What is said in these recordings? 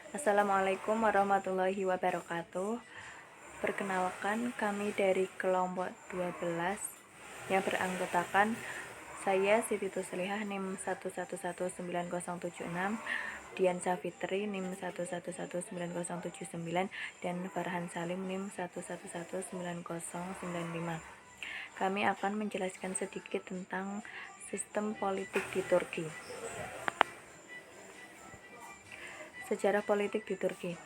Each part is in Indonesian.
Assalamualaikum warahmatullahi wabarakatuh. Perkenalkan, kami dari kelompok 12 yang beranggotakan saya Siti Tuslihah NIM 1119076, Dian Safitri NIM 1119079, dan Farhan Salim NIM 1119095. Kami akan menjelaskan sedikit tentang sistem politik di Turki. Sejarah politik di Turki.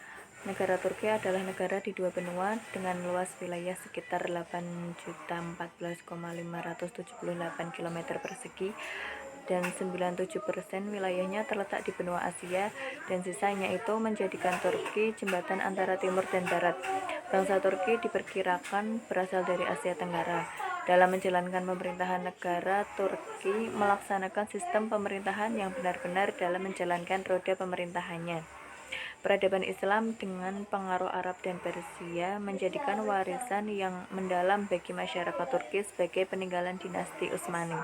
Negara Turki adalah negara di dua benua dengan luas wilayah sekitar 8.014,578 km persegi dan 97% wilayahnya terletak di benua Asia, dan sisanya itu menjadikan Turki jembatan antara timur dan barat. Bangsa Turki diperkirakan berasal dari Asia Tenggara. Dalam menjalankan pemerintahan, negara Turki melaksanakan sistem pemerintahan yang benar-benar dalam menjalankan roda pemerintahannya. Peradaban Islam dengan pengaruh Arab dan Persia menjadikan warisan yang mendalam bagi masyarakat Turki sebagai peninggalan dinasti Utsmani.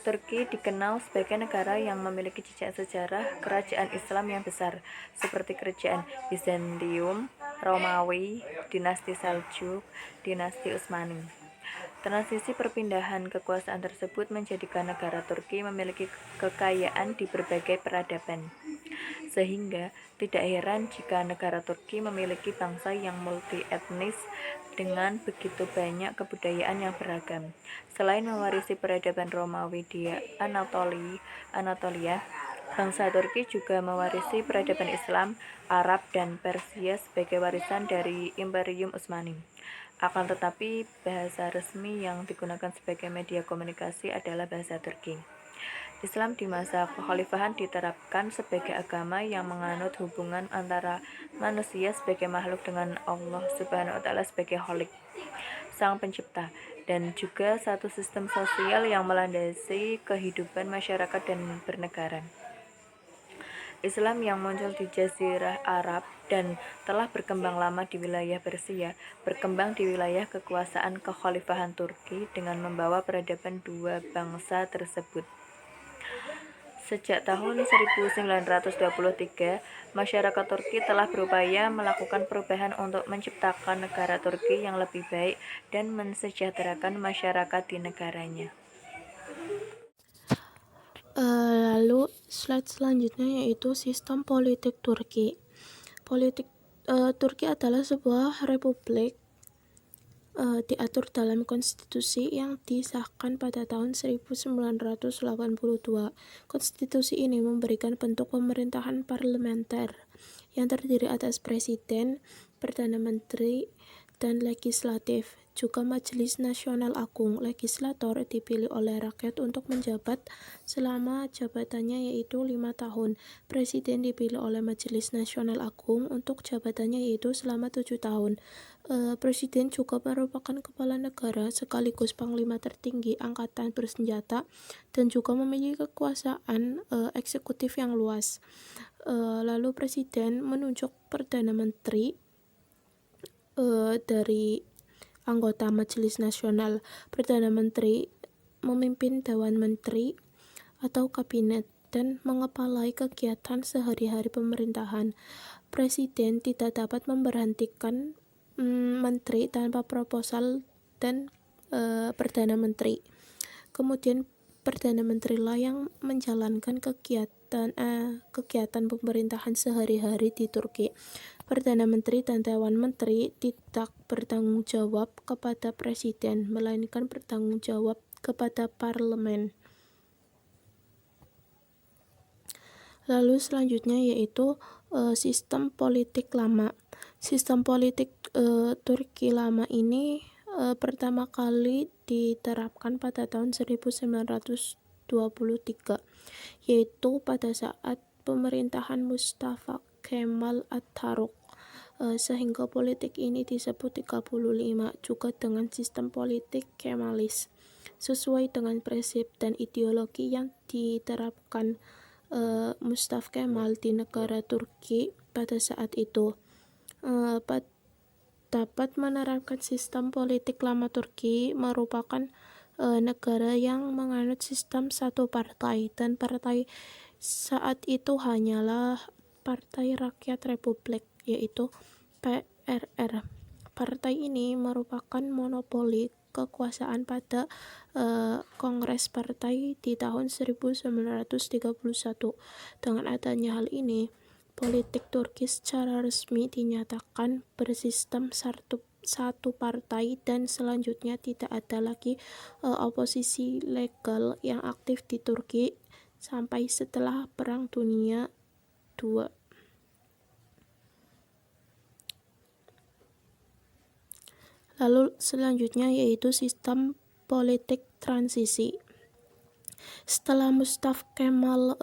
Turki dikenal sebagai negara yang memiliki jejak sejarah kerajaan Islam yang besar, seperti kerajaan Bizantium, Romawi, dinasti Seljuk, dinasti Utsmani. Transisi perpindahan kekuasaan tersebut menjadikan negara Turki memiliki kekayaan di berbagai peradaban. Sehingga tidak heran jika negara Turki memiliki bangsa yang multi-etnis dengan begitu banyak kebudayaan yang beragam. Selain mewarisi peradaban Romawi di Anatolia, bangsa Turki juga mewarisi peradaban Islam, Arab, dan Persia sebagai warisan dari Imperium Utsmani. Akan tetapi, bahasa resmi yang digunakan sebagai media komunikasi adalah bahasa Turki. Islam di masa kekhalifahan diterapkan sebagai agama yang menganut hubungan antara manusia sebagai makhluk dengan Allah Subhanahu wa Ta'ala sebagai Khalik, Sang Pencipta, dan juga satu sistem sosial yang melandasi kehidupan masyarakat dan bernegara. Islam yang muncul di Jazirah Arab dan telah berkembang lama di wilayah Persia, berkembang di wilayah kekuasaan kekhalifahan Turki dengan membawa peradaban dua bangsa tersebut. Sejak tahun 1923, masyarakat Turki telah berupaya melakukan perubahan untuk menciptakan negara Turki yang lebih baik dan mensejahterakan masyarakat di negaranya. Lalu slide selanjutnya yaitu sistem politik Turki. Turki adalah sebuah republik diatur dalam konstitusi yang disahkan pada tahun 1982. Konstitusi ini memberikan bentuk pemerintahan parlementer yang terdiri atas presiden, perdana menteri, dan legislatif. Juga Majelis Nasional Agung, legislator dipilih oleh rakyat untuk menjabat selama jabatannya yaitu 5 tahun. Presiden dipilih oleh Majelis Nasional Agung untuk jabatannya yaitu selama 7 tahun. Presiden juga merupakan kepala negara sekaligus panglima tertinggi angkatan bersenjata dan juga memiliki kekuasaan eksekutif yang luas. Lalu presiden menunjuk perdana menteri dari anggota Majelis Nasional. Perdana Menteri memimpin Dewan Menteri atau kabinet dan mengepalai kegiatan sehari-hari pemerintahan. Presiden tidak dapat memberhentikan menteri tanpa proposal dan perdana menteri. Kemudian perdana menteri lah yang menjalankan kegiatan pemerintahan sehari-hari di Turki. Perdana Menteri dan Dewan Menteri tidak bertanggung jawab kepada presiden, melainkan bertanggung jawab kepada parlemen. Lalu selanjutnya yaitu sistem politik lama. Sistem politik Turki lama ini pertama kali diterapkan pada tahun 1923, yaitu pada saat pemerintahan Mustafa Kemal Atatürk, sehingga politik ini disebut 35 juga dengan sistem politik Kemalis, sesuai dengan prinsip dan ideologi yang diterapkan Mustafa Kemal di negara Turki pada saat itu. Dapat menerapkan sistem politik lama Turki merupakan negara yang menganut sistem satu partai, dan partai saat itu hanyalah Partai Rakyat Republik, yaitu PRR. Partai ini merupakan monopoli kekuasaan pada Kongres Partai di tahun 1931. Dengan adanya hal ini, politik Turki secara resmi dinyatakan bersistem satu partai, dan selanjutnya tidak ada lagi oposisi legal yang aktif di Turki sampai setelah Perang Dunia II. Lalu selanjutnya yaitu sistem politik transisi. Setelah Mustafa Kemal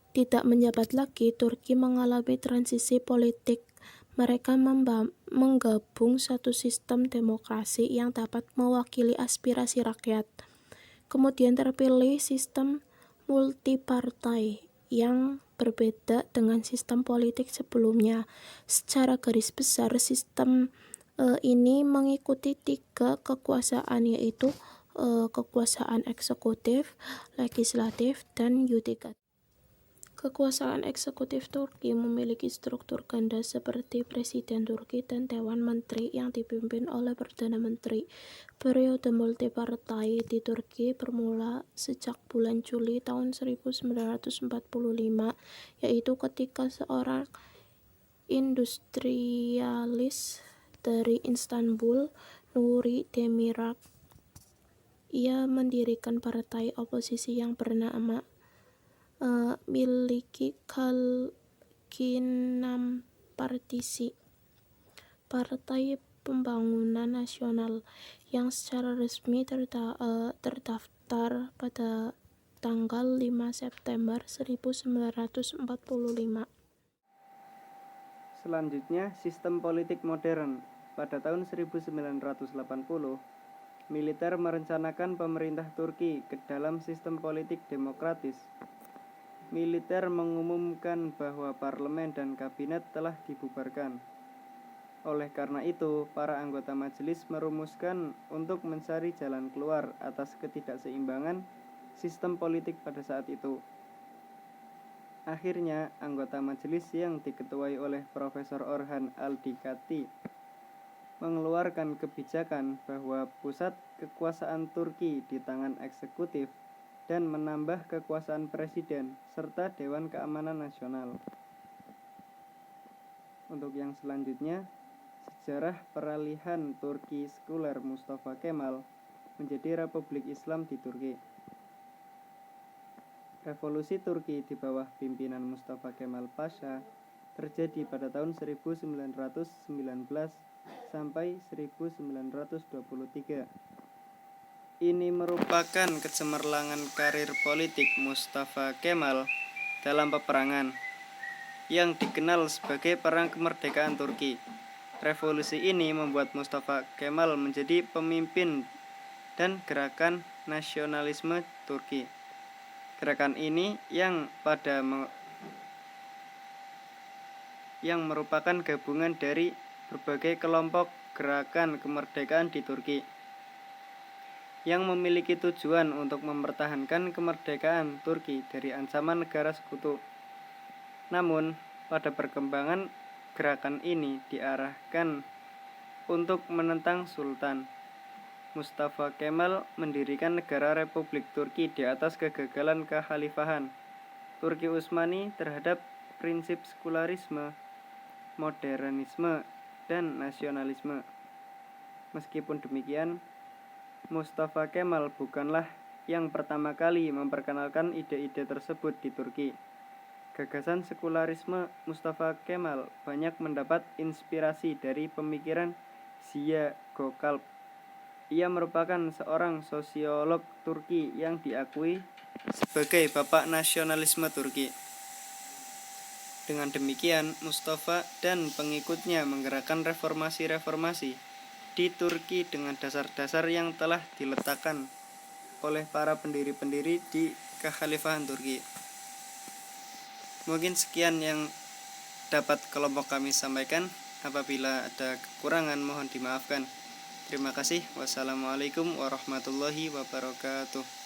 tidak menjabat lagi, Turki mengalami transisi politik. Mereka menggabung satu sistem demokrasi yang dapat mewakili aspirasi rakyat. Kemudian terpilih sistem multipartai yang berbeda dengan sistem politik sebelumnya. Secara garis besar, sistem ini mengikuti 3 kekuasaan, yaitu kekuasaan eksekutif, legislatif, dan yudikatif. Kekuasaan eksekutif Turki memiliki struktur ganda seperti Presiden Turki dan Dewan Menteri yang dipimpin oleh Perdana Menteri. Periode multipartai di Turki bermula sejak bulan Juli tahun 1945, yaitu ketika seorang industrialis dari Istanbul, Nuri Demirel, ia mendirikan partai oposisi yang bernama Milliyetçi Halkın Partisi, Partai Pembangunan Nasional, yang secara resmi terdaftar pada tanggal 5 September 1945. Selanjutnya, sistem politik modern. Pada tahun 1980, militer merencanakan pemerintah Turki ke dalam sistem politik demokratis. Militer mengumumkan bahwa parlemen dan kabinet telah dibubarkan. Oleh karena itu, para anggota majelis merumuskan untuk mencari jalan keluar atas ketidakseimbangan sistem politik pada saat itu. Akhirnya, anggota majelis yang diketuai oleh Profesor Orhan Al-Dikati mengeluarkan kebijakan bahwa pusat kekuasaan Turki di tangan eksekutif dan menambah kekuasaan presiden serta Dewan Keamanan Nasional. Untuk yang selanjutnya, sejarah peralihan Turki sekuler Mustafa Kemal menjadi Republik Islam di Turki. Revolusi Turki di bawah pimpinan Mustafa Kemal Pasha terjadi pada tahun 1919 sampai 1923. Ini merupakan kecemerlangan karir politik Mustafa Kemal dalam peperangan yang dikenal sebagai Perang Kemerdekaan Turki. Revolusi ini membuat Mustafa Kemal menjadi pemimpin dan gerakan nasionalisme Turki. Gerakan ini yang merupakan gabungan dari berbagai kelompok gerakan kemerdekaan di Turki yang memiliki tujuan untuk mempertahankan kemerdekaan Turki dari ancaman negara sekutu. Namun, pada perkembangan gerakan ini diarahkan untuk menentang Sultan. Mustafa Kemal mendirikan negara Republik Turki di atas kegagalan kekhalifahan Turki Utsmani terhadap prinsip sekularisme, modernisme, dan nasionalisme. Meskipun demikian, Mustafa Kemal bukanlah yang pertama kali memperkenalkan ide-ide tersebut di Turki. Gagasan sekularisme Mustafa Kemal banyak mendapat inspirasi dari pemikiran Ziya Gökalp. Ia merupakan seorang sosiolog Turki yang diakui sebagai bapak nasionalisme Turki. Dengan demikian, Mustafa dan pengikutnya menggerakkan reformasi-reformasi di Turki dengan dasar-dasar yang telah diletakkan oleh para pendiri-pendiri di kekhalifahan Turki. Mungkin sekian yang dapat kelompok kami sampaikan. Apabila ada kekurangan mohon dimaafkan. Terima kasih. Wassalamualaikum warahmatullahi wabarakatuh.